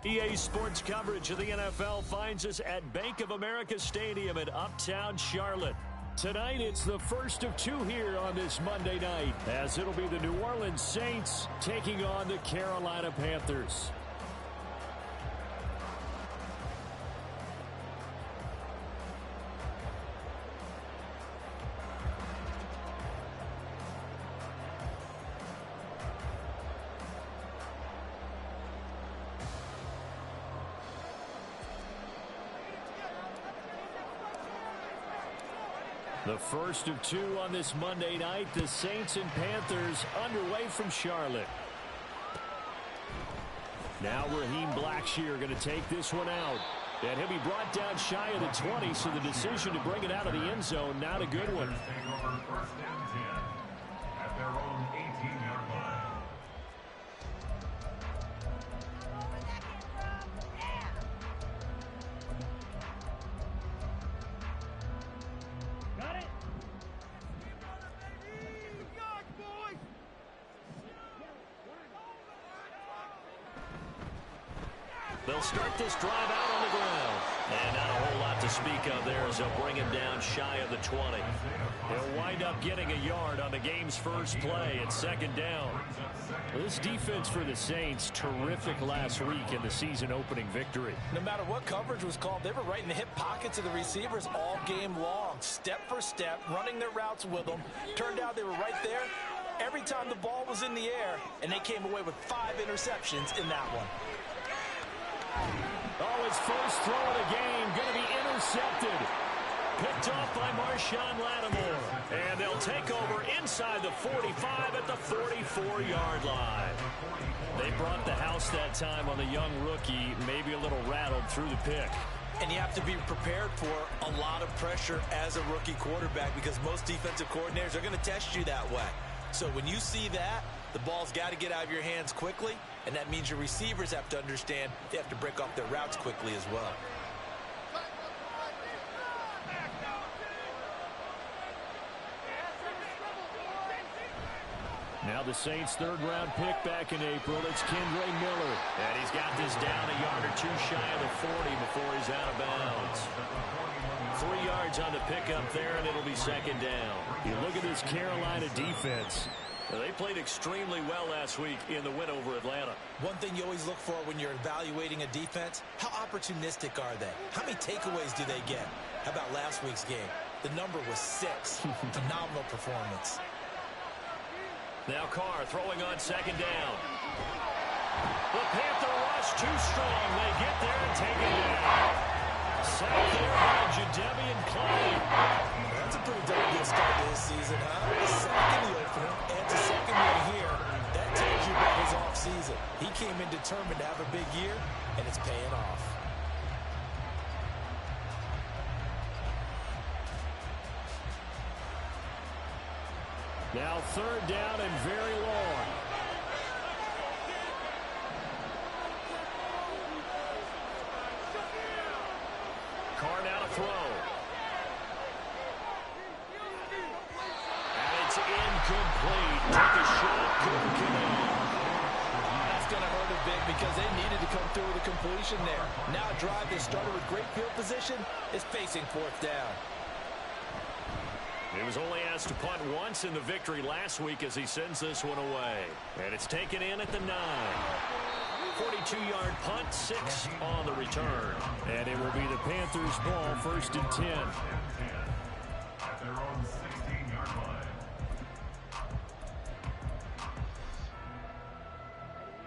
EA Sports coverage of the NFL finds us at Bank of America Stadium in Uptown Charlotte. Tonight, it's the first of two here on this Monday night, as it'll be the New Orleans Saints taking on the Carolina Panthers. The first of two on this Monday night, the Saints and Panthers underway from Charlotte. Now Raheem Blackshear going to take this one out. And he'll be brought down shy of the 20, so the decision to bring it out of the end zone, not a good one. At their own 18-yard line. They'll start this drive out on the ground. And not a whole lot to speak of there as they'll bring him down shy of the 20. He'll wind up getting a yard on the game's first play at second down. Well, this defense for the Saints, terrific last week in the season-opening victory. No matter what coverage was called, they were right in the hip pockets of the receivers all game long. Step for step, running their routes with them. Turned out they were right there every time the ball was in the air, and they came away with 5 interceptions in that one. Oh, his first throw of the game going to be intercepted. Picked off by Marshawn Lattimore. And they'll take over inside the 45 at the 44-yard line. They brought the house that time on the young rookie, maybe a little rattled through the pick. And you have to be prepared for a lot of pressure as a rookie quarterback because most defensive coordinators are going to test you that way. So when you see that, the ball's got to get out of your hands quickly, and that means your receivers have to understand they have to break off their routes quickly as well. Now the Saints' third-round pick back in April. It's Kendre Miller. And he's got this down a yard or two shy of the 40 before he's out of bounds. 3 yards on the pickup there, and it'll be second down. You look at this Carolina defense. They played extremely well last week in the win over Atlanta. One thing you always look for when you're evaluating a defense, how opportunistic are they? How many takeaways do they get? How about last week's game? The number was 6. Phenomenal performance. Now Carr throwing on second down. The Panther rush too strong. They get there and take it down. Sacked there by Jadeveon Clowney. That's a pretty darn good start to this season, huh? A sack in the opener and a second one here. That tells you about his offseason. He came in determined to have a big year, and it's paying off. Now third down and very long. Carr now to throw. And it's incomplete. Took a shot, couldn't connect. That's going to hurt a bit because they needed to come through with a completion there. Now a drive that started with great field position is facing fourth down. He was only asked to punt once in the victory last week as he sends this one away. And it's taken in at the 9. 42-yard punt, 6 on the return. And it will be the Panthers' ball, first and 10. At their own 16-yard line.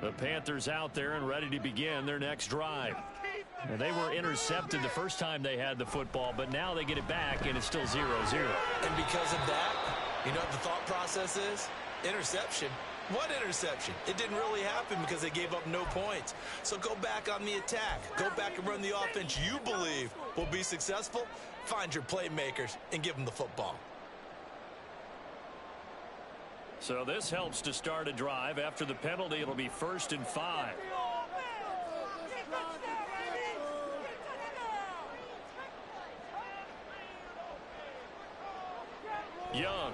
The Panthers out there and ready to begin their next drive. Well, they were intercepted the first time they had the football, but now they get it back, and it's still 0-0. And because of that, you know what the thought process is? Interception. What interception? It didn't really happen because they gave up no points. So go back on the attack. Go back and run the offense you believe will be successful. Find your playmakers and give them the football. So this helps to start a drive. After the penalty, it'll be first and 5. Young.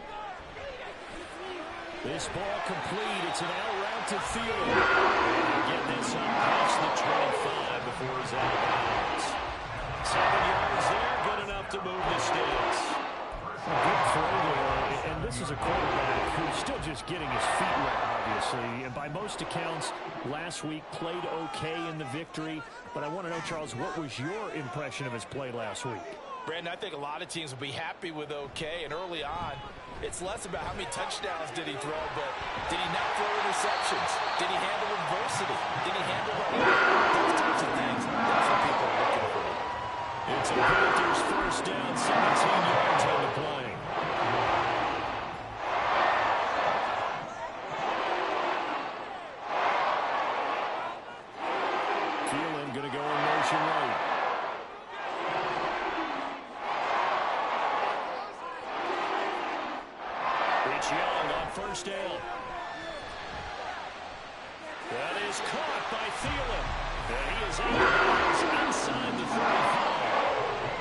This ball complete. It's an out route to Thielen. And get this up past the 25 before he's out of bounds. 7 yards there, good enough to move the sticks. A good throw there, and this is a quarterback who's still just getting his feet wet, obviously. And by most accounts, last week played okay in the victory. But I want to know, Charles, what was your impression of his play last week? Brandon, I think a lot of teams will be happy with okay, and early on, it's less about how many touchdowns did he throw, but did he not throw interceptions? Did he handle adversity? Did he handle those types of things? That's what people are looking for. It's a Panthers first down, 17 yards on the play. Thielen going to go in motion right. It's Young on first down. That is caught by Thielen. And he is out of bounds inside the 35.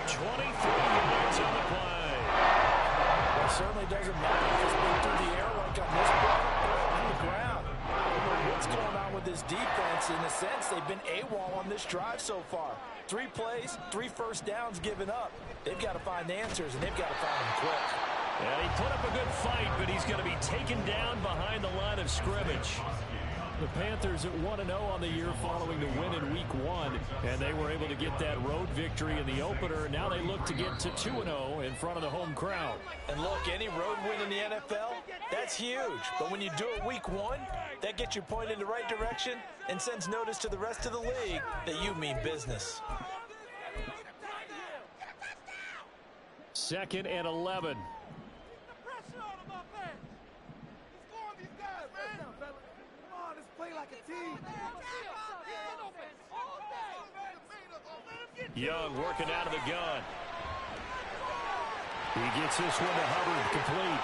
23 yards on the play. Well, it certainly doesn't matter if it's been through the air like on this play or on the ground. What's going on with this defense? In a sense, they've been AWOL on this drive so far. 3 plays, 3 first downs given up. They've got to find answers, and they've got to find them quick. Yeah, he put up a good fight, but he's going to be taken down behind the line of scrimmage. The Panthers at 1-0 on the year following the win in Week 1, and they were able to get that road victory in the opener. Now they look to get to 2-0 in front of the home crowd. And look, any road win in the NFL, that's huge. But when you do it Week 1, that gets you pointed in the right direction and sends notice to the rest of the league that you mean business. 2nd and 11. Young working out of the gun. He gets this one to Hubbard, complete.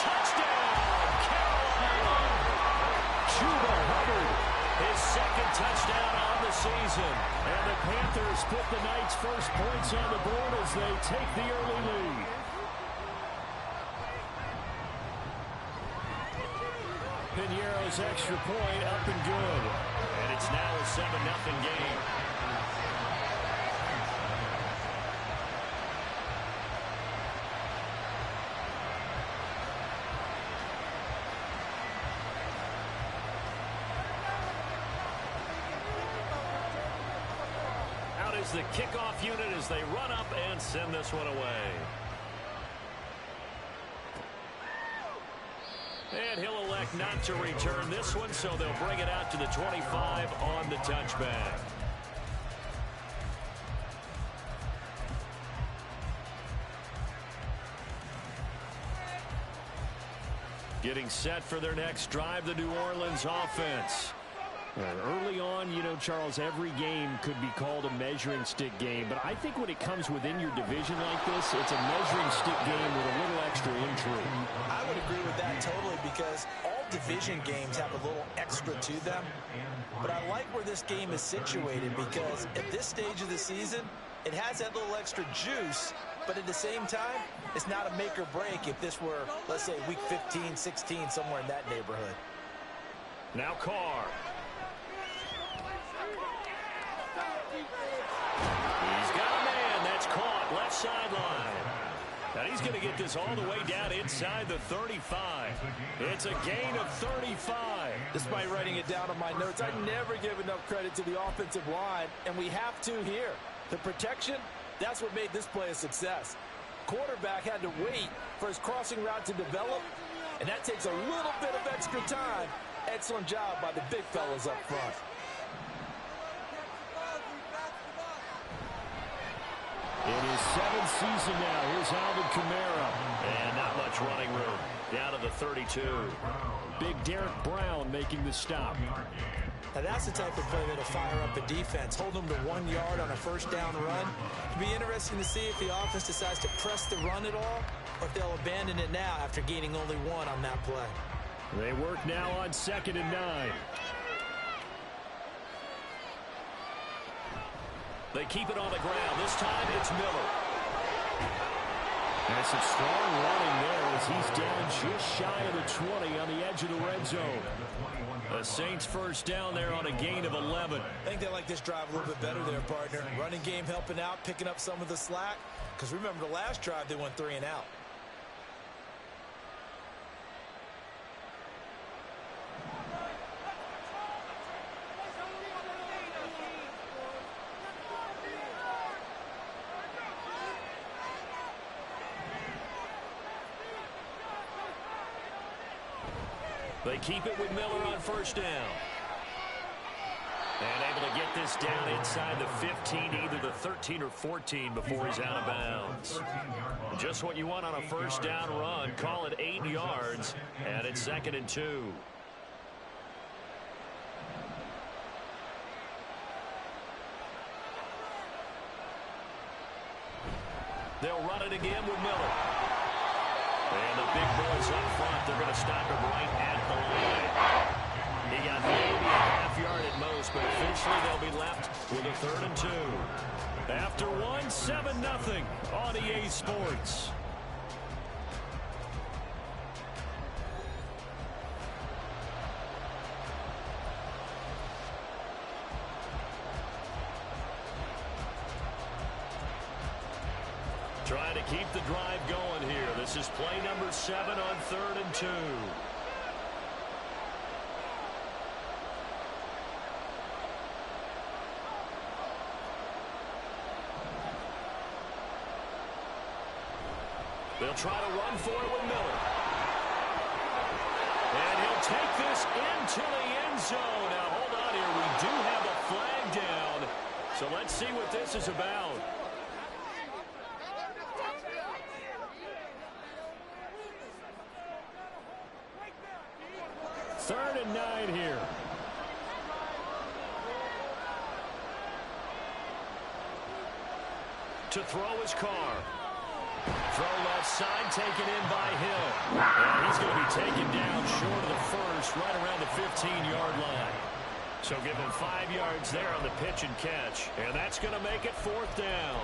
Touchdown, Carolina! Chuba Hubbard. His 2nd touchdown on the season. And the Panthers put the Knights' first points on the board as they take the early lead. Piñeiro's extra point up and good. And it's now a 7-0 game. Out is the kickoff unit as they run up and send this one away. And he'll elect not to return this one, so they'll bring it out to the 25 on the touchback. Getting set for their next drive, the New Orleans offense. Early on, you know, Charles, every game could be called a measuring stick game. But I think when it comes within your division like this, it's a measuring stick game with a little extra intrigue. I would agree with that totally because all division games have a little extra to them. But I like where this game is situated because at this stage of the season, it has that little extra juice. But at the same time, it's not a make or break if this were, let's say, week 15, 16, somewhere in that neighborhood. Now Carr. He's got a man. That's caught. Left sideline. And he's going to get this all the way down inside the 35. It's a gain of 35. Despite writing it down on my notes, I never give enough credit to the offensive line, and we have to here. The protection, that's what made this play a success. Quarterback had to wait for his crossing route to develop, and that takes a little bit of extra time. Excellent job by the big fellas up front. In his 7th season now, here's Alvin Kamara. And not much running room. Down to the 32. Big Derek Brown making the stop. Now that's the type of play that'll fire up a defense. Hold them to 1 yard on a first down run. It'll be interesting to see if the offense decides to press the run at all, or if they'll abandon it now after gaining only 1 on that play. They work now on 2nd and 9. They keep it on the ground. This time it's Miller. And some strong running there as he's down just shy of the 20 on the edge of the red zone. The Saints first down there on a gain of 11. I think they like this drive a little bit better there, partner. Running game helping out, picking up some of the slack. Because remember, the last drive they went 3 and out. They keep it with Miller on first down. And able to get this down inside the 15, either the 13 or 14 before he's out of bounds. Just what you want on a first down run. Call it 8 yards, and it's 2nd and 2. They'll run it again with Miller. And the big boys up front, they're going to stop him right at the line. He got maybe a half yard at most, but officially they'll be left with a 3rd and 2. After one, 7-0 on EA Sports. Trying to keep the drive going here. This is play number 7 on 3rd and 2. They'll try to run for it with Miller. And he'll take this into the end zone. Now, hold on here. We do have a flag down. So let's see what this is about. 3rd and 9 here. To throw his car. Throw left side, taken in by Hill. And he's going to be taken down short of the first, right around the 15-yard line. So give him 5 yards there on the pitch and catch. And that's going to make it 4th down.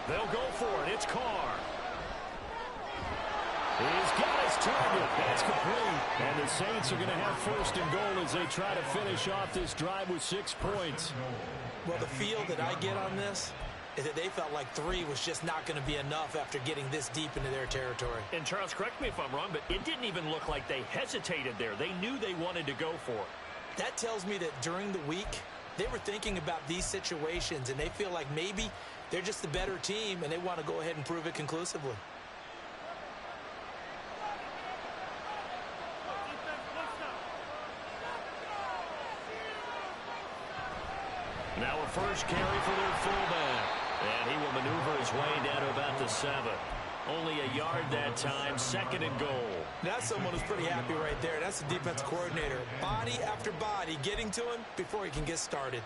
They'll go for it. It's Carr. He's got his target. That's complete. And the Saints are going to have 1st and goal as they try to finish off this drive with 6 points. Well, the feel that I get on this is that they felt like 3 was just not going to be enough after getting this deep into their territory. And Charles, correct me if I'm wrong, but it didn't even look like they hesitated there. They knew they wanted to go for it. That tells me that during the week, they were thinking about these situations, and they feel like maybe they're just the better team, and they want to go ahead and prove it conclusively. Now a first carry for their fullback. And he will maneuver his way down to about the 7. Only a yard that time, 2nd and goal. That's someone who's pretty happy right there. That's the defense coordinator. Body after body getting to him before he can get started.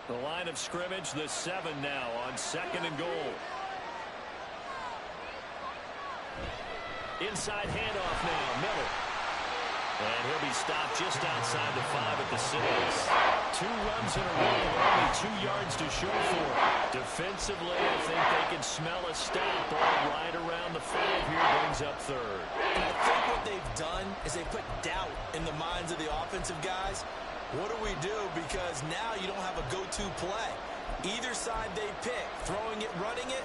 The line of scrimmage, the 7 now on 2nd and goal. Inside handoff now, Miller. And he'll be stopped just outside the 5 at the 6. 2 runs in a row, only 2 yards to show for it. Defensively, I think they can smell a stop. Ball right around the 5 here, brings up 3rd. And I think what they've done is they put doubt in the minds of the offensive guys. What do we do? Because now you don't have a go-to play. Either side they pick, throwing it, running it,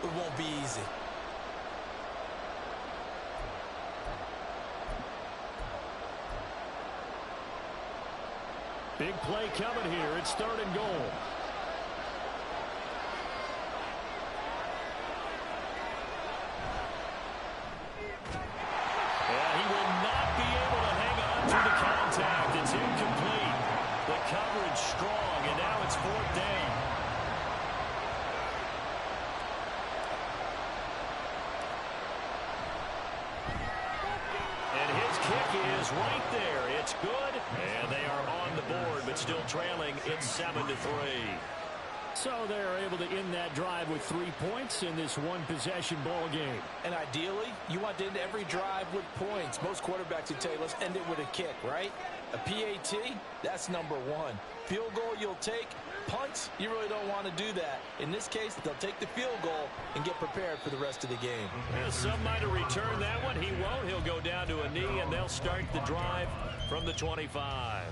it won't be easy. Big play coming here. It's 3rd and goal. And he will not be able to hang on to the contact. It's incomplete. The coverage strong, and now it's 4th down. kick is right there. It's good, and they are on the board, but still trailing. It's 7-3. So they're able to end that drive with 3 points in this one-possession ball game. And ideally, you want to end every drive with points. Most quarterbacks would tell you, let's end it with a kick, right? A PAT, that's number one. Field goal you'll take. Punts, you really don't want to do that. In this case, they'll take the field goal and get prepared for the rest of the game. Well, some might have returned that one. He won't. He'll go down to a knee, and they'll start the drive from the 25.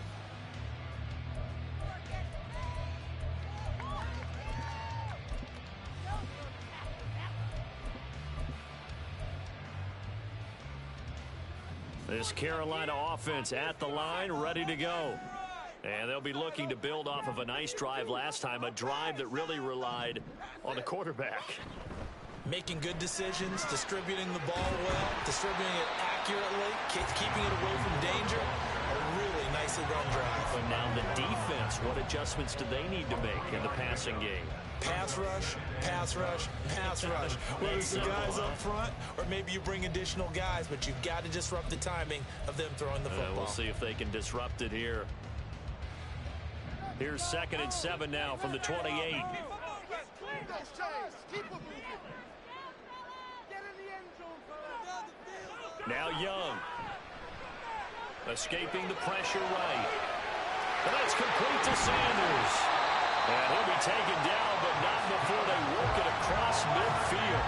This Carolina offense at the line, ready to go. And they'll be looking to build off of a nice drive last time, a drive that really relied on the quarterback. Making good decisions, distributing the ball well, distributing it accurately, keeping it away from danger. A really nicely run drive. But now the defense, what adjustments do they need to make in the passing game? Pass rush, pass rush, pass rush. Whether it's the guys up front or maybe you bring additional guys, but you've got to disrupt the timing of them throwing the football. We'll see if they can disrupt it here. Here's 2nd and 7 now from the 28. Now Young. Escaping the pressure right. And that's complete to Sanders. And he'll be taken down, but not before they work it across midfield.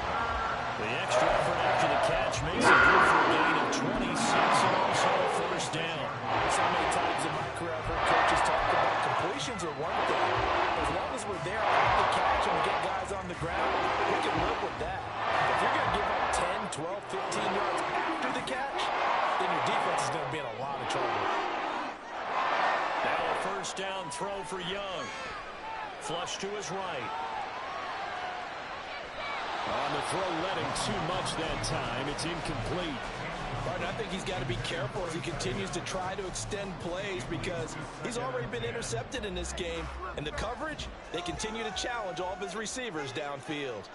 The extra effort after the catch makes it good for a gain of 26 and also a first down. So many times in my career I've heard coaches talk about completions are one thing. As long as we're there at the catch and we get guys on the ground, we can live with that. If you're going to give up 10, 12, 15 yards after the catch, then your defense is going to be in a lot of trouble. Now a first down throw for Young. Flush to his right. On the throw, letting too much that time. It's incomplete. Martin, I think he's got to be careful as he continues to try to extend plays because he's already been intercepted in this game. And the coverage, they continue to challenge all of his receivers downfield.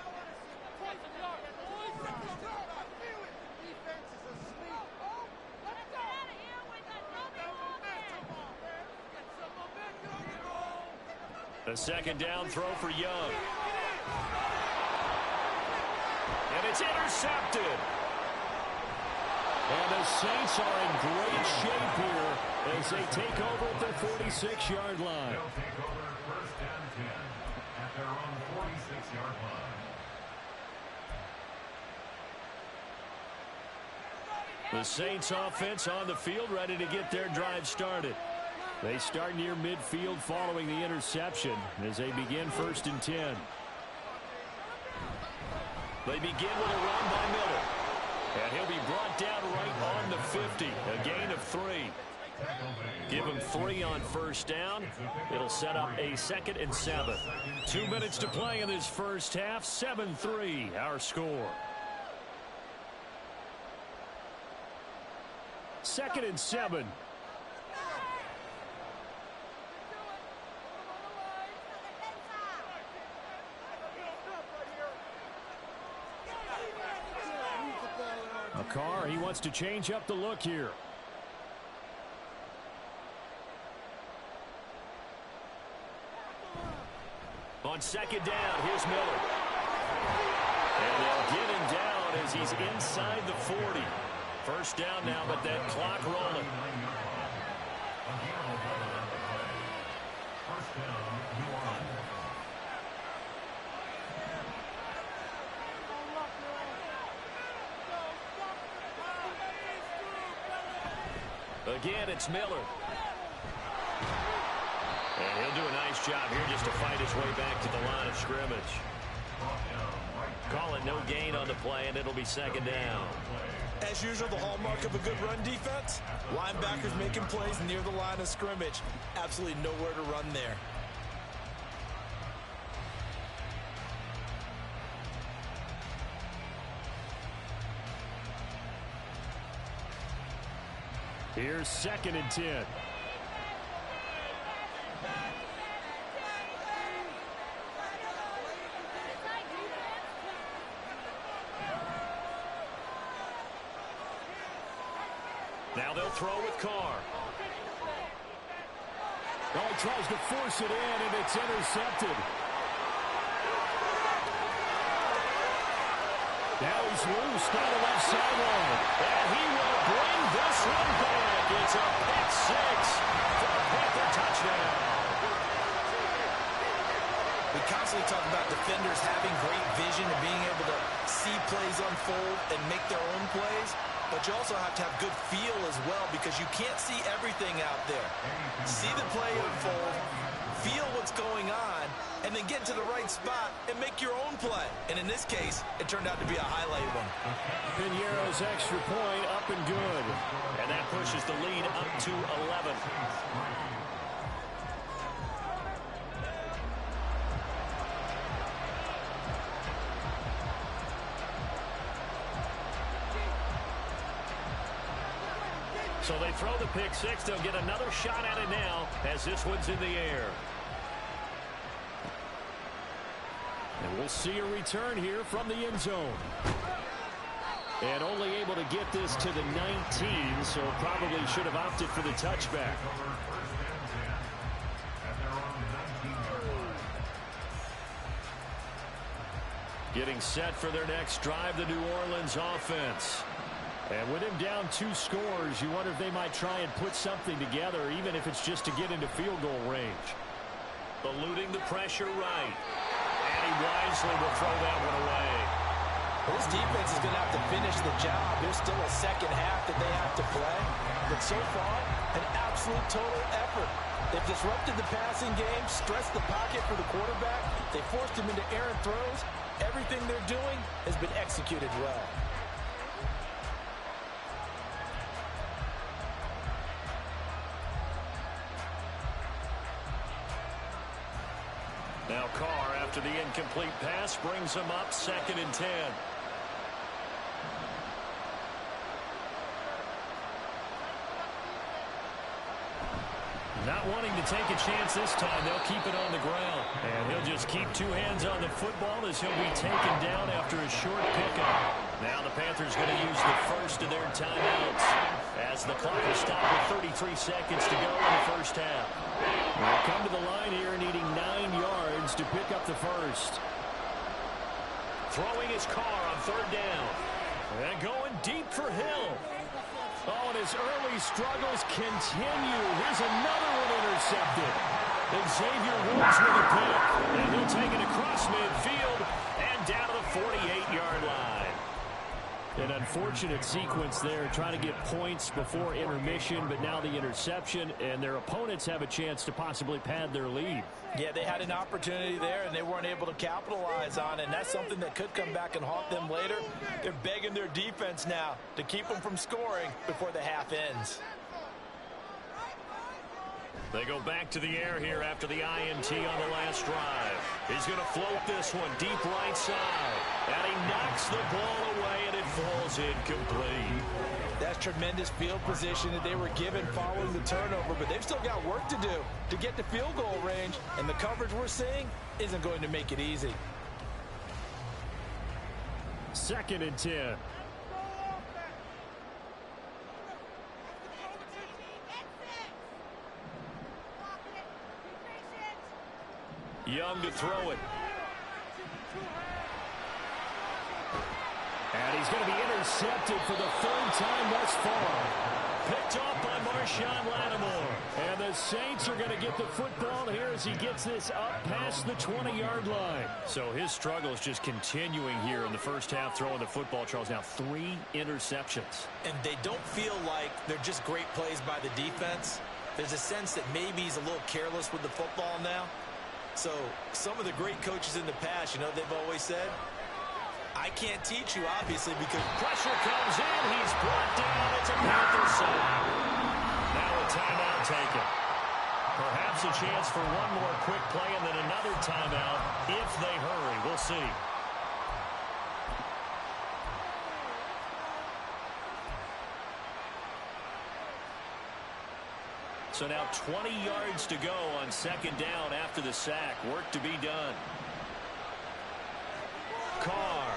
A second down throw for Young. And it's intercepted. And the Saints are in great shape here as they take over at their 46-yard line. They'll take over 1st and 10 at their own 46-yard line. The Saints offense on the field, ready to get their drive started. They start near midfield following the interception as they begin 1st and 10. They begin with a run by Miller. And he'll be brought down right on the 50. A gain of 3. Give him 3 on first down. It'll set up a 2nd and 7. 2 minutes to play in this first half. 7-3 our score. 2nd and 7. Carr, he wants to change up the look here. On 2nd down, here's Miller. And they'll get him down as he's inside the 40. First down now, but that clock rolling. First down, New Orleans. Again, it's Miller. And he'll do a nice job here just to fight his way back to the line of scrimmage. Call it no gain on the play, and it'll be 2nd down. As usual, the hallmark of a good run defense, linebackers making plays near the line of scrimmage. Absolutely nowhere to run there. Here's 2nd and 10. Now they'll throw with Carr. Oh, he tries to force it in, and it's intercepted. Now he's loose down the left sideline. And he will bring this one back. It's a pick six for a Panther touchdown. We constantly talk about defenders having great vision and being able to see plays unfold and make their own plays. But you also have to have good feel as well because you can't see everything out there. See the play unfold, feel what's going on, and then get to the right spot and make your own play. And in this case, it turned out to be a highlight one. Piñeiro's extra point up and good. And that pushes the lead up to 11. So they throw the pick six. They'll get another shot at it now as this one's in the air. And we'll see a return here from the end zone. And only able to get this to the 19, so probably should have opted for the touchback. Getting set for their next drive, the New Orleans offense. And with him down 2 scores, you wonder if they might try and put something together, even if it's just to get into field goal range. Eluding the pressure right. And he wisely will throw that one away. Well, this defense is going to have to finish the job. There's still a second half that they have to play. But so far, an absolute total effort. They've disrupted the passing game, stressed the pocket for the quarterback. They forced him into errant throws. Everything they're doing has been executed well. Now Carr, after the incomplete pass, brings him up 2nd and 10. Not wanting to take a chance this time, they'll keep it on the ground. And he'll just keep 2 hands on the football as he'll be taken down after a short pickup. Now the Panthers going to use the first of their timeouts as the clock is stopped with 33 seconds to go in the first half. They'll come to the line here needing 9 yards to pick up the first. Throwing his Carr on 3rd down. And going deep for Hill. Oh, and his early struggles continue. Here's another one intercepted. Xavier Woods with a pick. And he'll take it across midfield and down to the 48-yard line. An unfortunate sequence there, trying to get points before intermission, but now the interception, and their opponents have a chance to possibly pad their lead. Yeah, they had an opportunity there, and they weren't able to capitalize on it, and that's something that could come back and haunt them later. They're begging their defense now to keep them from scoring before the half ends. They go back to the air here after the INT on the last drive. He's going to float this one deep right side. And he knocks the ball away, and it falls incomplete. That's tremendous field position that they were given following the turnover, but they've still got work to do to get to field goal range, and the coverage we're seeing isn't going to make it easy. 2nd and 10. Young to throw it. And he's going to be intercepted for the 3rd time thus far. Picked off by Marshawn Lattimore. And the Saints are going to get the football here as he gets this up past the 20-yard line. So his struggle is just continuing here in the first half, throwing the football, Charles. Now 3 interceptions. And they don't feel like they're just great plays by the defense. There's a sense that maybe he's a little careless with the football now. So some of the great coaches in the past, you know, they've always said, I can't teach you, obviously, because pressure comes in. He's brought down. It's a Panther sack. Now a timeout taken. Perhaps a chance for one more quick play and then another timeout if they hurry. We'll see. So now 20 yards to go on 2nd down after the sack. Work to be done. Carr.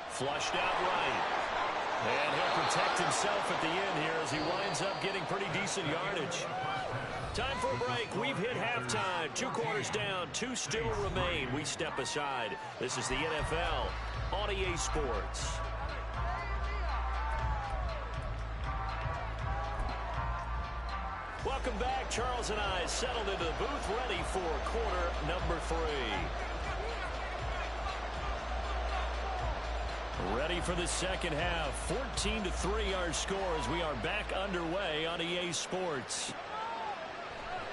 Flushed out right. And he'll protect himself at the end here as he winds up getting pretty decent yardage. Time for a break. We've hit halftime. 2 quarters down. 2 still remain. We step aside. This is the NFL on EA Sports. Welcome back. Charles and I settled into the booth, ready for quarter number 3. Ready for the second half. 14-3 our score as we are back underway on EA Sports.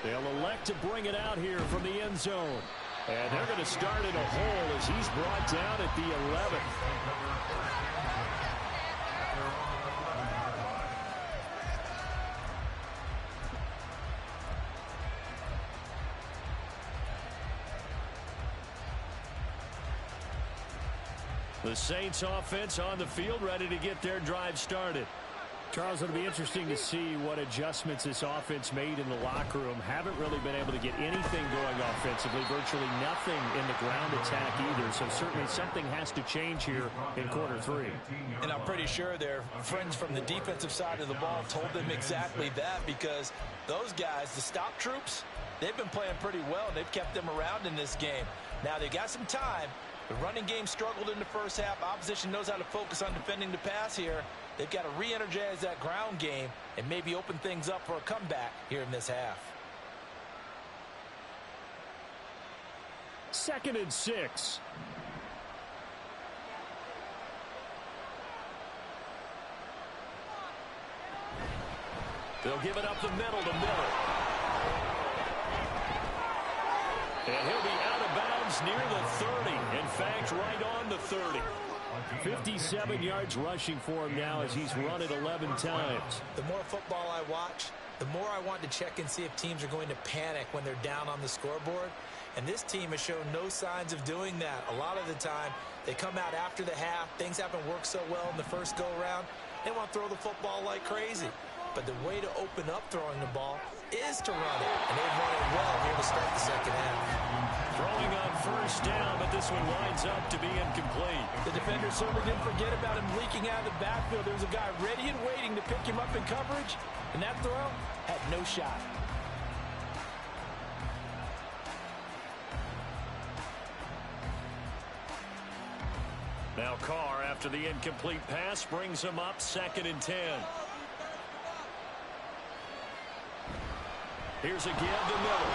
They'll elect to bring it out here from the end zone. And they're going to start in a hole as he's brought down at the 11th. The Saints offense on the field, ready to get their drive started. Charles, it'll be interesting to see what adjustments this offense made in the locker room. Haven't really been able to get anything going offensively, virtually nothing in the ground attack either. So certainly something has to change here in quarter 3. And I'm pretty sure their friends from the defensive side of the ball told them exactly that, because those guys, the stop troops, they've been playing pretty well. They've kept them around in this game. Now they got some time. The running game struggled in the first half. Opposition knows how to focus on defending the pass here. They've got to re-energize that ground game and maybe open things up for a comeback here in this half. 2nd and 6. They'll give it up the middle to Miller. And he'll be out of bounds near the 30. In fact, right on the 30. 57 yards rushing for him now as he's run it 11 times. The more football I watch, the more I want to check and see if teams are going to panic when they're down on the scoreboard. And this team has shown no signs of doing that. A lot of the time, they come out after the half. Things haven't worked so well in the first go-around. They want to throw the football like crazy. But the way to open up throwing the ball is to run it. And they've run it well here to start the second half. Throwing on first down, but this one winds up to be incomplete. The defender certainly didn't forget about him leaking out of the backfield. There was a guy ready and waiting to pick him up in coverage, and that throw had no shot. Now Carr, after the incomplete pass, brings him up 2nd and 10. Here's a give to Miller.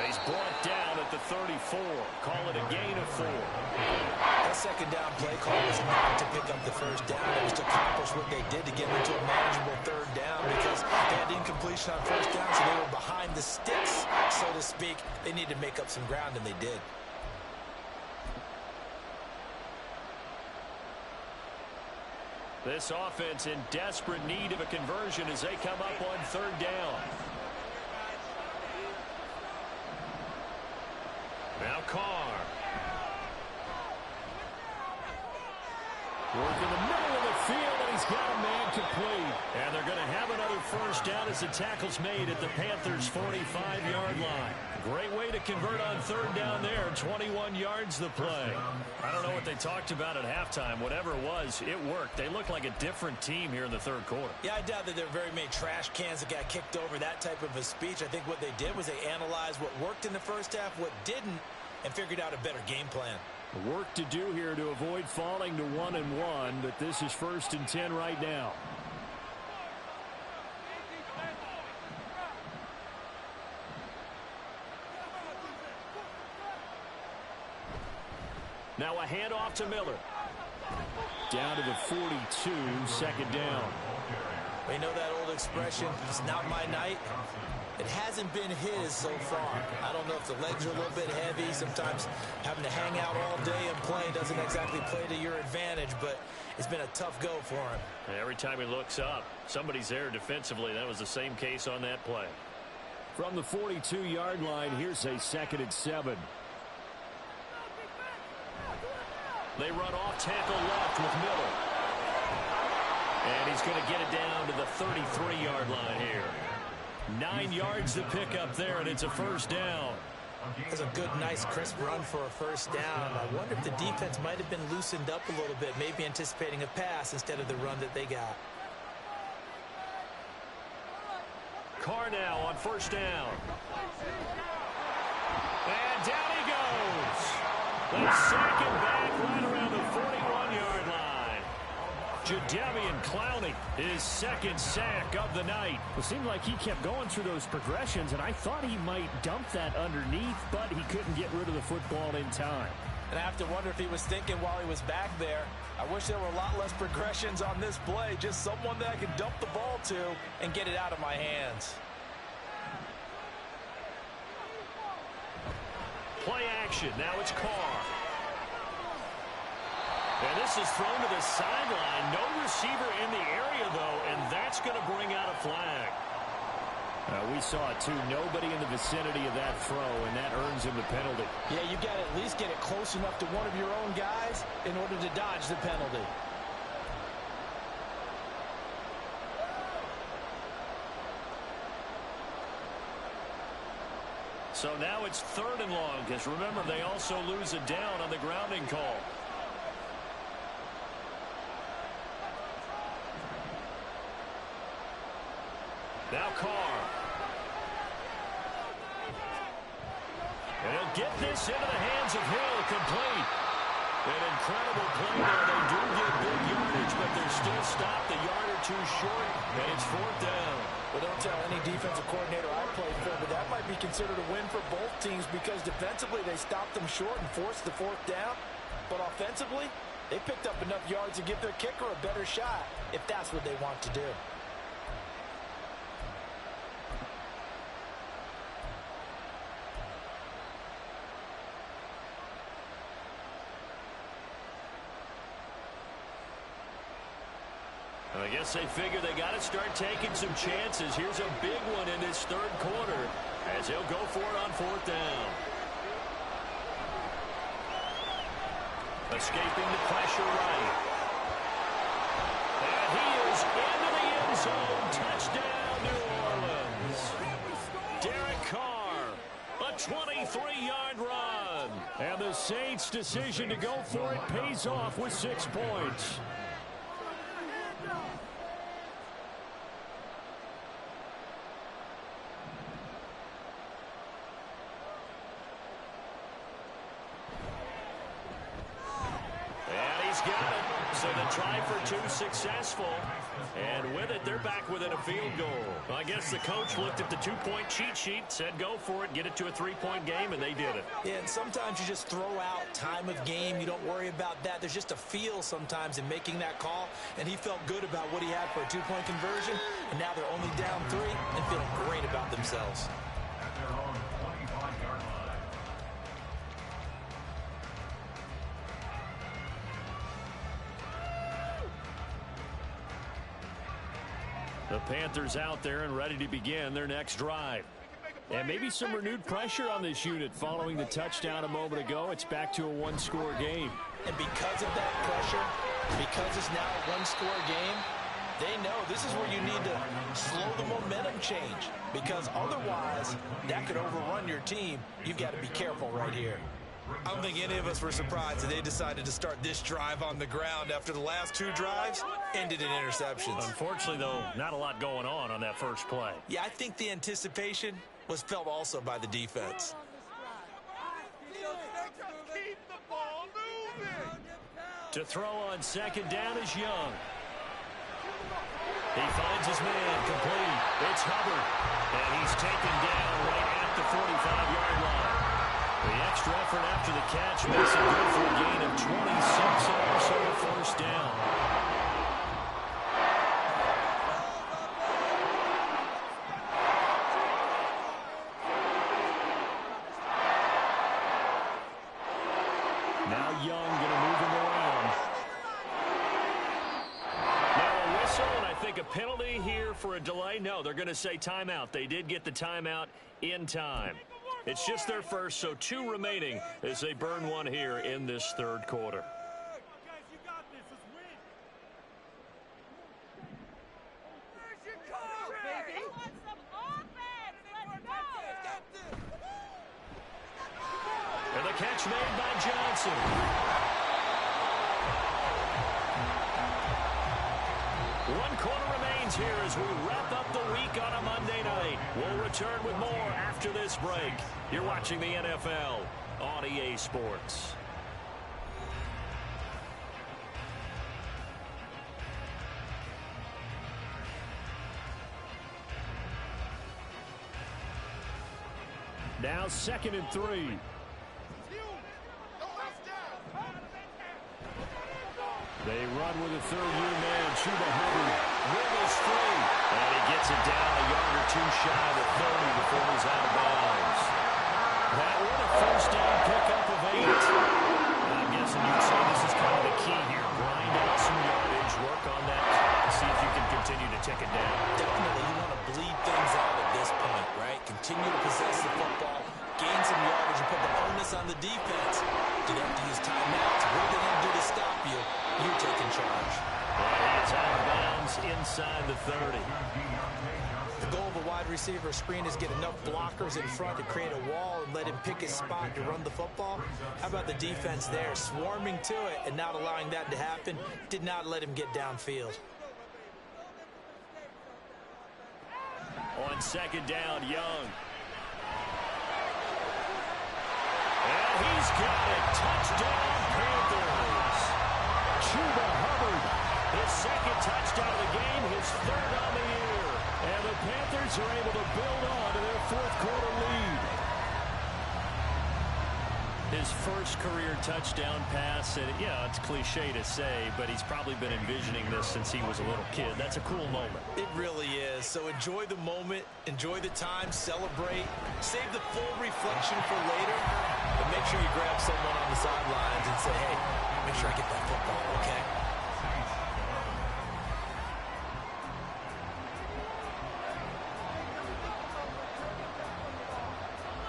He's brought down at the 34. Call it a gain of 4. That second down play call was not to pick up the first down. It was to accomplish what they did to get into a manageable 3rd down, because they had incompletion on first down, so they were behind the sticks, so to speak. They needed to make up some ground, and they did. This offense in desperate need of a conversion as they come up on 3rd down. Now Carr. Work in the middle of the field, and he's got a man complete. And they're going to have another first down as the tackle's made at the Panthers' 45-yard line. Great way to convert on 3rd down there. 21 yards the play. I don't know what they talked about at halftime. Whatever it was, it worked. They look like a different team here in the 3rd quarter. Yeah, I doubt that there were very many trash cans that got kicked over, that type of a speech. I think what they did was they analyzed what worked in the first half, what didn't, and figured out a better game plan. Work to do here to avoid falling to 1-1, but this is 1st and 10 right now. Now a handoff to Miller. Down to the 42, 2nd down. We know that old expression, it's not my night. It hasn't been his so far. I don't know if the legs are a little bit heavy. Sometimes having to hang out all day and play doesn't exactly play to your advantage, but it's been a tough go for him. Every time he looks up, somebody's there defensively. That was the same case on that play. From the 42-yard line, here's a 2nd and 7. They run off tackle left with Miller. And he's going to get it down to the 33-yard line here. 9 yards to pick up there, and it's a first down. That's a good, nice, crisp run for a first down. I wonder if the defense might have been loosened up a little bit, maybe anticipating a pass instead of the run that they got. Carr now on first down. And down he goes. They sack him back right around the 41-yard line. Jadeveon Clowney, his second sack of the night. It seemed like he kept going through those progressions, and I thought he might dump that underneath, but he couldn't get rid of the football in time. And I have to wonder if he was thinking while he was back there, I wish there were a lot less progressions on this play, just someone that I could dump the ball to and get it out of my hands. Play action. Now it's Carr. And this is thrown to the sideline. No receiver in the area, though, and that's going to bring out a flag. We saw it, too. Nobody in the vicinity of that throw, and that earns him the penalty. Yeah, you got to at least get it close enough to one of your own guys in order to dodge the penalty. So now it's 3rd and long, because remember, they also lose a down on the grounding call. Now Carr. And he'll get this into the hands of Hill, complete. An incredible play there. They do get big yardage, but they're still stopped a yard or two short, and it's 4th down. Well, don't tell any defensive coordinator I played for, but that might be considered a win for both teams because defensively they stopped them short and forced the 4th down. But offensively, they picked up enough yards to give their kicker a better shot if that's what they want to do. I guess they figure they got to start taking some chances. Here's a big one in this 3rd quarter as he'll go for it on 4th down. Escaping the pressure right. And he is into the end zone. Touchdown, New Orleans. Derek Carr, a 23-yard run. And the Saints' decision to go for it pays off with 6 points. Got it. So the try for 2 successful. And with it, they're back within a field goal. Well, I guess the coach looked at the 2-point cheat sheet, said go for it, get it to a 3-point game, and they did it. Yeah, and sometimes you just throw out time of game. You don't worry about that. There's just a feel sometimes in making that call, and he felt good about what he had for a 2-point conversion, and now they're only down 3 and feeling great about themselves. At their own 25-yard line. The Panthers out there and ready to begin their next drive. And maybe some renewed pressure on this unit following the touchdown a moment ago. It's back to a 1-score game. And because of that pressure, because it's now a 1-score game, they know this is where you need to slow the momentum change. Because otherwise, that could overrun your team. You've got to be careful right here. I don't think any of us were surprised that they decided to start this drive on the ground after the last 2 drives ended in interceptions. Unfortunately, though, not a lot going on that first play. Yeah, I think the anticipation was felt also by the defense. To throw on 2nd down is Young. He finds his man, complete. It's Hubbard, and he's taken down right at the 45-yard line. The extra effort after the catch makes it good for a gain of 26 and also a 1st down. Now Young going to move him around. Now a whistle, and I think a penalty here for a delay. No, they're going to say timeout. They did get the timeout in time. It's just their first, so 2 remaining as they burn one here in this 3rd quarter. Johnson. One quarter remains here as we wrap up the week on a Monday night. We'll return with more after this break. You're watching the NFL on EA Sports. Now 2nd and 3. They run with a third-year man, Chuba Hubbard. Wiggles free. And he gets it down a yard or two shy of the 30 before he's out of bounds. That one a first down pickup of 8. I'm guessing you'd say this is kind of the key here. Grind out some yardage, work on that, see if you can continue to tick it down. Definitely, you want to bleed things out at this point, right? Continue to possess the football, gain some yardage, and put the onus on the defense. Do they have to use timeouts? What are they going to do to stop you? You're taking charge. Well, it's out of bounds inside the 30. The goal of a wide receiver screen is get enough blockers in front to create a wall and let him pick his spot to run the football. How about the defense there, swarming to it and not allowing that to happen? Did not let him get downfield. On 2nd down, Young. And he's got it. Touchdown, Panthers. Chuba Hubbard, his 2nd touchdown of the game, his 3rd on the year. And the Panthers are able to build on to their 4th quarter lead. His first career touchdown pass, and yeah, it's cliche to say, but he's probably been envisioning this since he was a little kid. That's a cool moment. It really is. So enjoy the moment, enjoy the time, celebrate, save the full reflection for later, but make sure you grab someone on the sidelines and say, hey, make sure I get that football, okay?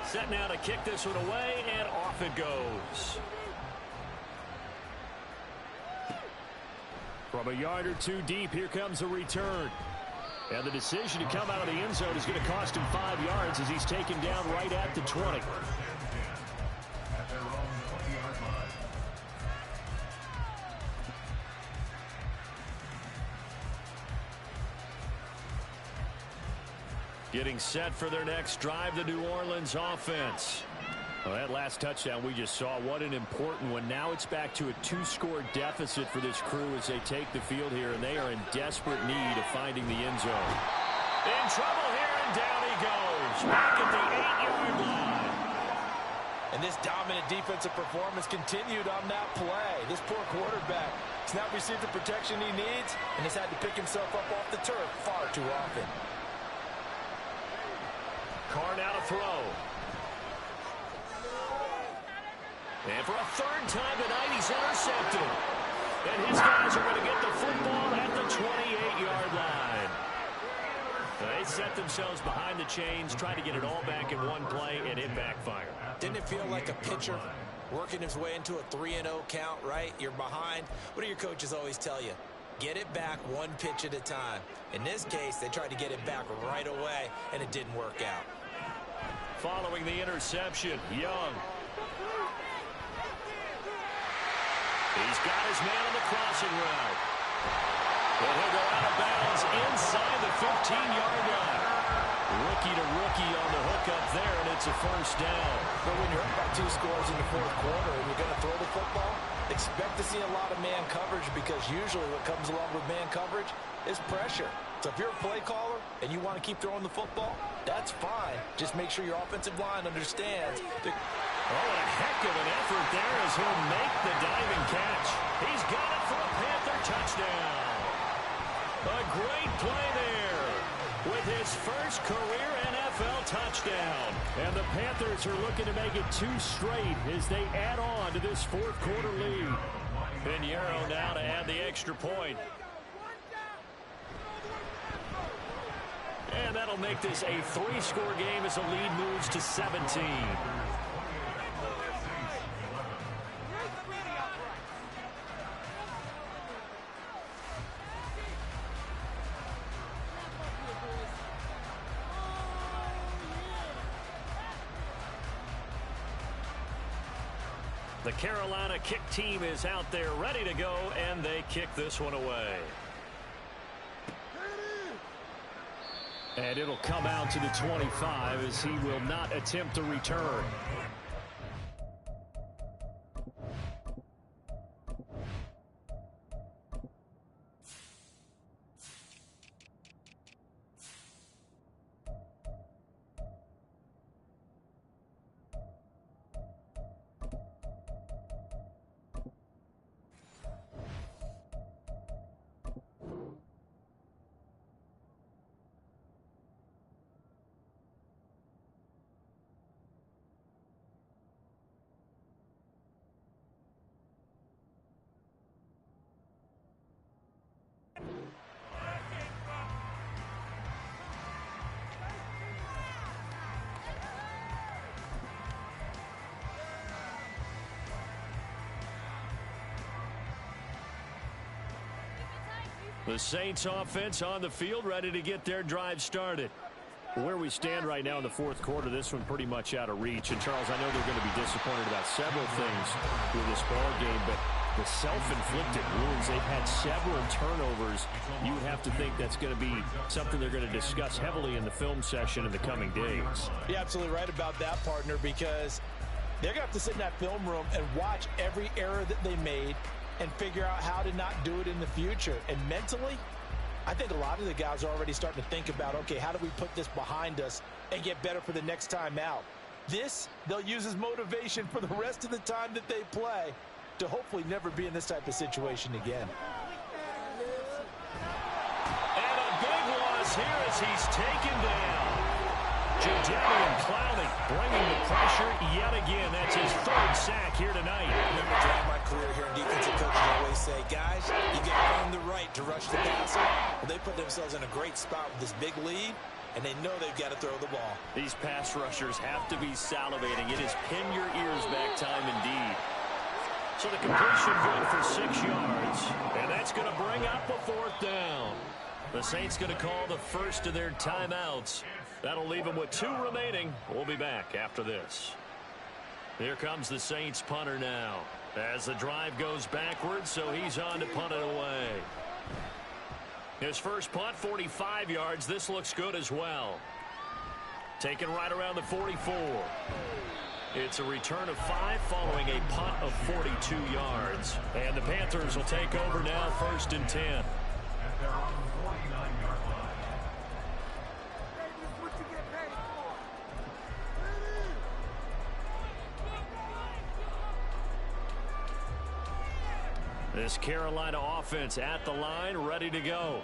Set now to kick this one away, and off it goes. From a yard or two deep, here comes a return. And the decision to come out of the end zone is going to cost him 5 yards as he's taken down right at the 20. At their own 20-yard line. Getting set for their next drive, the New Orleans offense. Well, that last touchdown we just saw, what an important one. Now it's back to a 2-score deficit for this crew as they take the field here, and they are in desperate need of finding the end zone. In trouble here, and down he goes. Back at the 8-yard line. And this dominant defensive performance continued on that play. This poor quarterback has not received the protection he needs and has had to pick himself up off the turf far too often. Carr now to throw. And for a 3rd time tonight, he's intercepted. And his guys are going to get the football at the 28-yard line. They set themselves behind the chains, trying to get it all back in one play, and it backfired. Didn't it feel like a pitcher working his way into a 3-0 count, right? You're behind. What do your coaches always tell you? Get it back one pitch at a time. In this case, they tried to get it back right away, and it didn't work out. Following the interception, Young. He's got his man on the crossing route. And he'll go out of bounds inside the 15-yard line. Rookie to rookie on the hook up there, and it's a first down. But when you're up by 2 scores in the 4th quarter and you're going to throw the football, expect to see a lot of man coverage, because usually what comes along with man coverage is pressure. So if you're a play caller and you want to keep throwing the football, that's fine. Just make sure your offensive line understands. Oh, a heck of an effort there as he'll make the diving catch. He's got it for a Panther touchdown. A great play there with his first career NFL touchdown. And the Panthers are looking to make it 2 straight as they add on to this 4th quarter lead. Pinheiro now to add the extra point. And that'll make this a 3-score game as the lead moves to 17. The Carolina kick team is out there ready to go, and they kick this one away. And it'll come out to the 25 as he will not attempt to return. The Saints offense on the field, ready to get their drive started. Where we stand right now in the fourth quarter, this one pretty much out of reach. And, Charles, I know they're going to be disappointed about several things with this ball game, but the self-inflicted wounds, they've had several turnovers. You would have to think that's going to be something they're going to discuss heavily in the film session in the coming days. You're absolutely right about that, partner, because they're going to have to sit in that film room and watch every error that they made and figure out how to not do it in the future. And mentally, I think a lot of the guys are already starting to think about, okay, how do we put this behind us and get better for the next time out? This, they'll use as motivation for the rest of the time that they play to hopefully never be in this type of situation again. And a big loss here as he's taken down. Jadavian Clowney bringing the pressure yet again. That's his third sack here tonight. I remember throughout my career here in defensive coaches always say, guys, you got to earn the right to rush the passer. Well, they put themselves in a great spot with this big lead, and they know they've got to throw the ball. These pass rushers have to be salivating. It is pin your ears back time indeed. So the completion good for 6 yards, and that's going to bring up a fourth down. The Saints going to call the first of their timeouts. That'll leave them with 2 remaining. We'll be back after this. Here comes the Saints punter now as the drive goes backwards, so he's on to punt it away. His first punt, 45 yards. This looks good as well. Taken right around the 44. It's a return of 5 following a punt of 42 yards. And the Panthers will take over now, 1st and 10. At their own 49-yard line. This Carolina offense at the line, ready to go.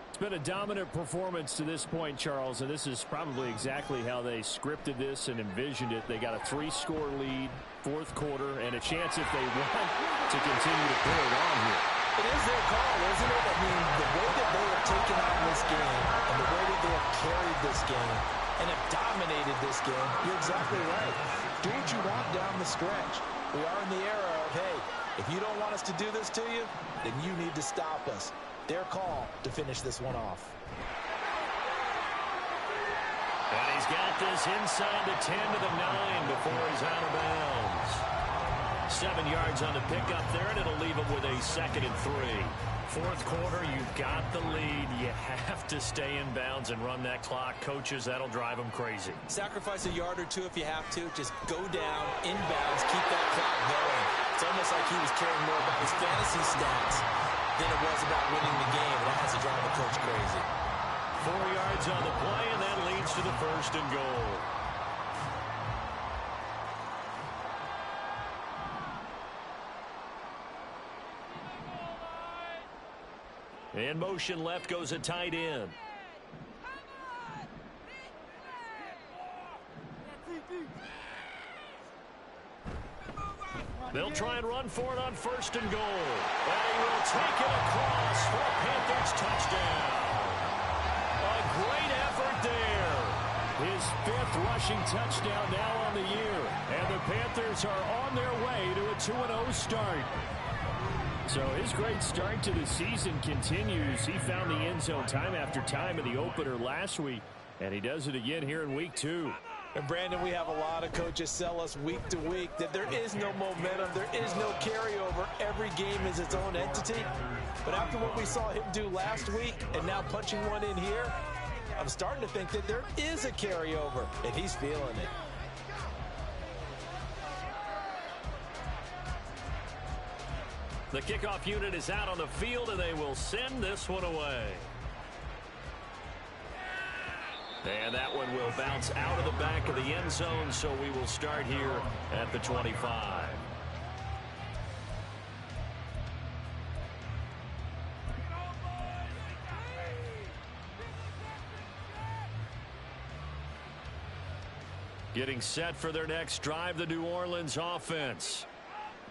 It's been a dominant performance to this point, Charles, and this is probably exactly how they scripted this and envisioned it. They got a 3-score lead, fourth quarter, and a chance if they want to continue to pull it on here. It is their call, isn't it? I mean, the way that they have taken on this game and the way that they have carried this game and have dominated this game, you're exactly right. Do what you want down the stretch. We are in the era of, hey, if you don't want us to do this to you, then you need to stop us. Their call to finish this one off. And he's got this inside the 10 to the 9 before he's out of bounds. 7 yards on the pickup there, and it'll leave him with a 2nd and 3. Fourth quarter, you've got the lead. You have to stay in bounds and run that clock. Coaches, that'll drive them crazy. Sacrifice a yard or 2 if you have to. Just go down, inbounds, keep that clock going. It's almost like he was caring more about his fantasy stats than it was about winning the game. That has to drive the coach crazy. 4 yards on the play, and that leads to the 1st and goal. In motion left goes a tight end. They'll try and run for it on 1st and goal. And he will take it across for a Panthers touchdown. A great effort there. His 5th rushing touchdown now on the year. And the Panthers are on their way to a 2-0 start. So his great start to the season continues. He found the end zone time after time in the opener last week, and he does it again here in week 2. And, Brandon, we have a lot of coaches sell us week to week that there is no momentum, there is no carryover. Every game is its own entity. But after what we saw him do last week and now punching one in here, I'm starting to think that there is a carryover, and he's feeling it. The kickoff unit is out on the field, and they will send this one away. And that one will bounce out of the back of the end zone, so we will start here at the 25. Getting set for their next drive, the New Orleans offense.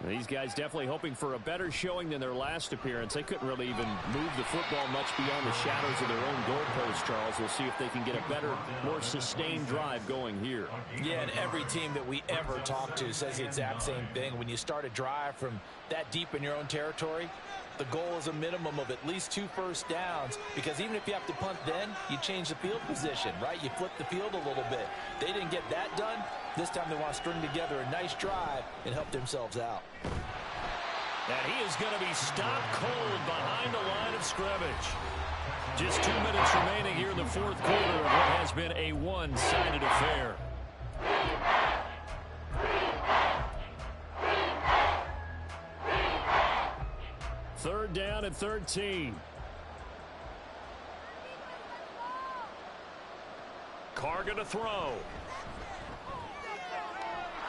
These guys definitely hoping for a better showing than their last appearance. They couldn't really even move the football much beyond the shadows of their own goalpost, Charles. We'll see if they can get a better, more sustained drive going here. Yeah, and every team that we ever talk to says the exact same thing. When you start a drive from that deep in your own territory, the goal is a minimum of at least 2 first downs, because even if you have to punt then, you change the field position, right? You flip the field a little bit. They didn't get that done. This time they want to string together a nice drive and help themselves out. And he is going to be stopped cold behind the line of scrimmage. Just 2 minutes remaining here in the fourth quarter of what has been a one-sided affair. Third down and 13. Carr going to throw.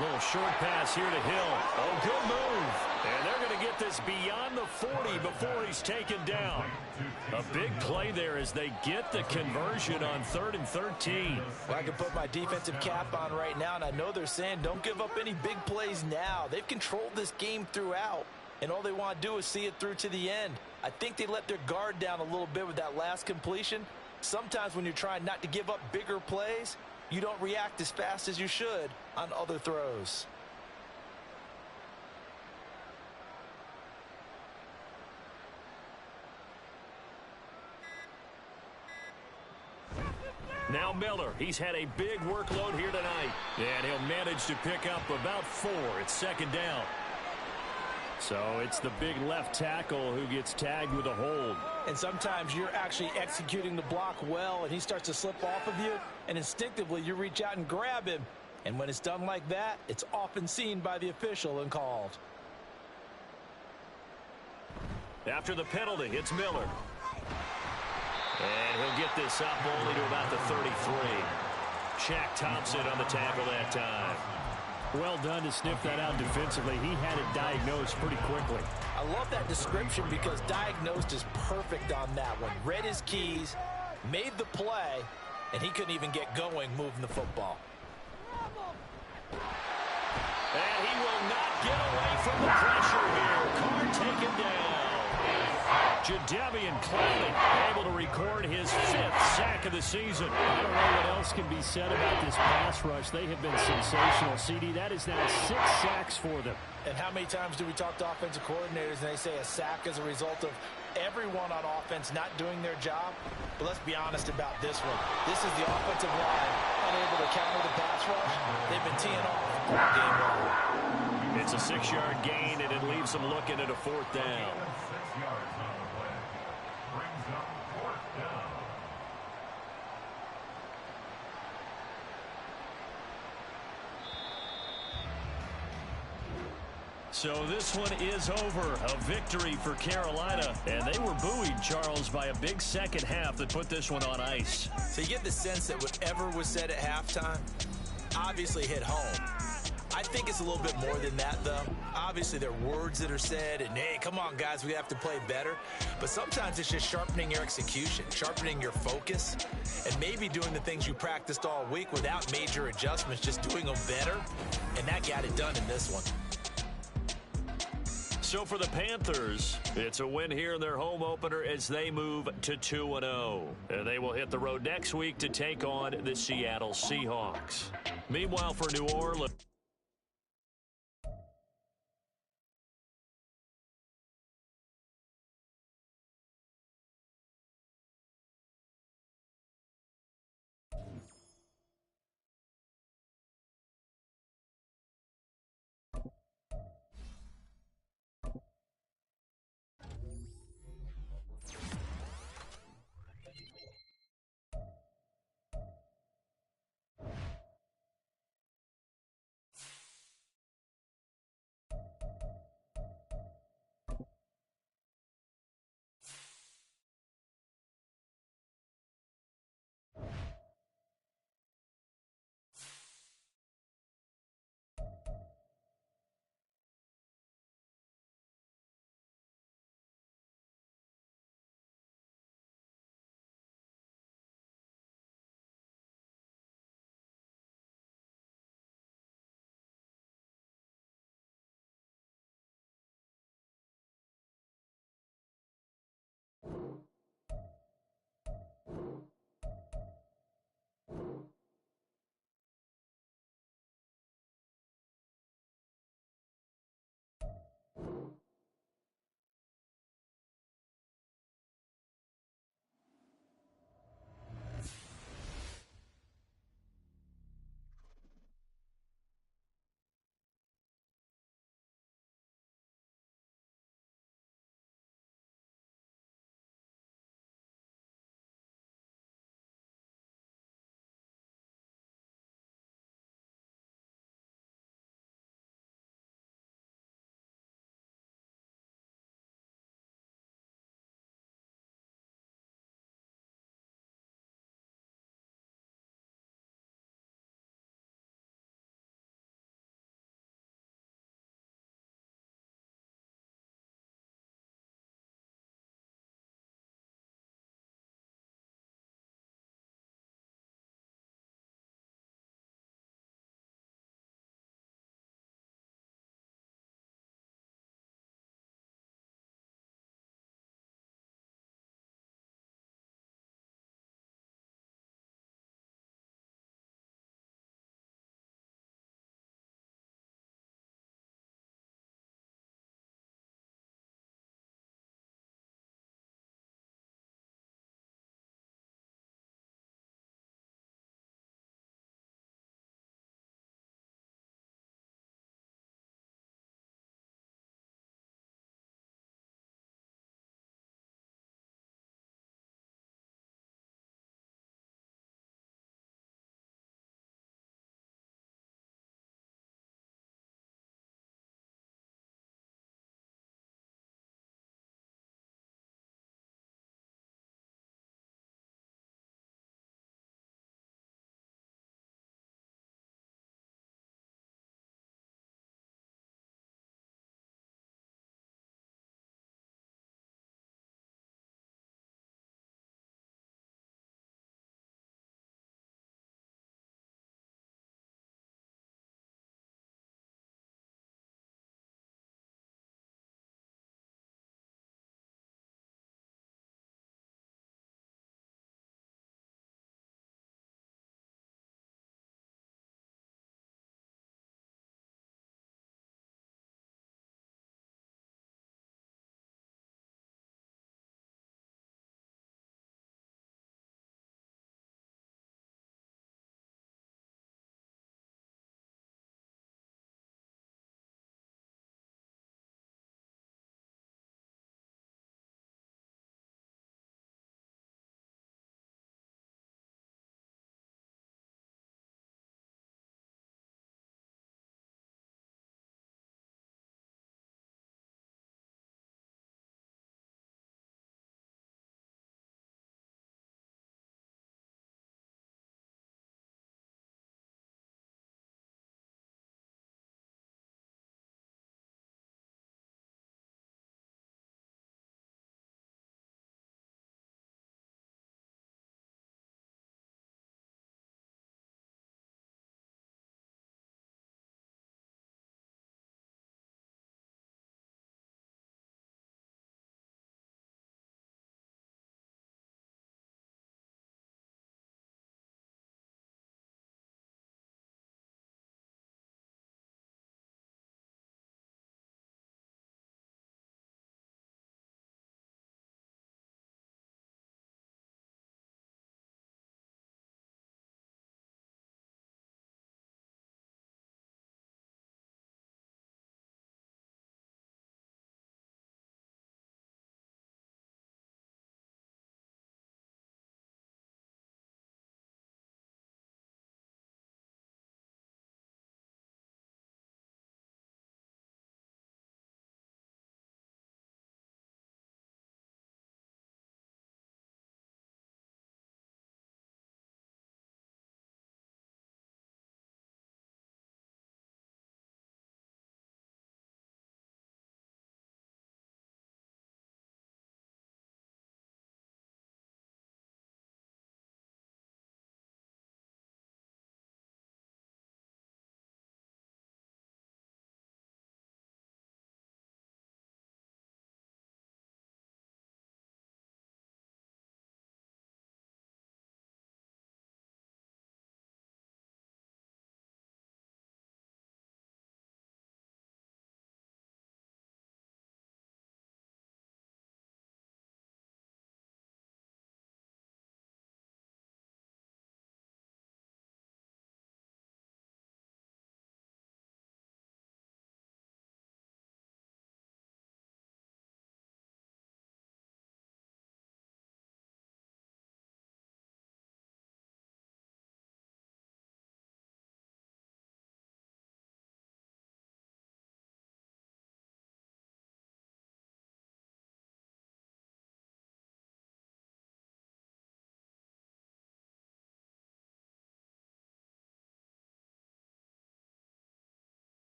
Little short pass here to Hill. Oh, good move. And they're going to get this beyond the 40 before he's taken down. A big play there as they get the conversion on 3rd and 13. Well, I can put my defensive cap on right now, and I know they're saying don't give up any big plays now. They've controlled this game throughout, and all they want to do is see it through to the end. I think they let their guard down a little bit with that last completion. Sometimes when you're trying not to give up bigger plays, you don't react as fast as you should on other throws. Now Miller, he's had a big workload here tonight, and he'll manage to pick up about 4. It's second down. So it's the big left tackle who gets tagged with a hold. And sometimes you're actually executing the block well, and he starts to slip off of you, and instinctively you reach out and grab him. And when it's done like that, it's often seen by the official and called. After the penalty, it's Miller. And he'll get this up only to about the 33. Shaq Thompson on the tackle that time. Well done to sniff that out defensively. He had it diagnosed pretty quickly. I love that description because diagnosed is perfect on that one. Read his keys, made the play, and he couldn't even get going moving the football. And he will not get away from the pressure here. Carr taken down. Jadeveon Clowney able to record his 5th sack of the season. I don't know what else can be said about this pass rush. They have been sensational, CD. That is now 6 sacks for them. And how many times do we talk to offensive coordinators and they say a sack is a result of everyone on offense not doing their job? But let's be honest about this one. This is the offensive line unable to counter the pass rush. They've been teeing off game long. It's a 6-yard gain, and it leaves them looking at a 4th down. 6 yards on the play. Brings up 4th down. So this one is over. A victory for Carolina. And they were buoyed, Charles, by a big second half that put this one on ice. So you get the sense that whatever was said at halftime obviously hit home. I think it's a little bit more than that, though. Obviously, there are words that are said, and, hey, come on, guys, we have to play better. But sometimes it's just sharpening your execution, sharpening your focus, and maybe doing the things you practiced all week without major adjustments, just doing them better. And that got it done in this one. So for the Panthers, it's a win here in their home opener as they move to 2-0. And they will hit the road next week to take on the Seattle Seahawks. Meanwhile, for New Orleans...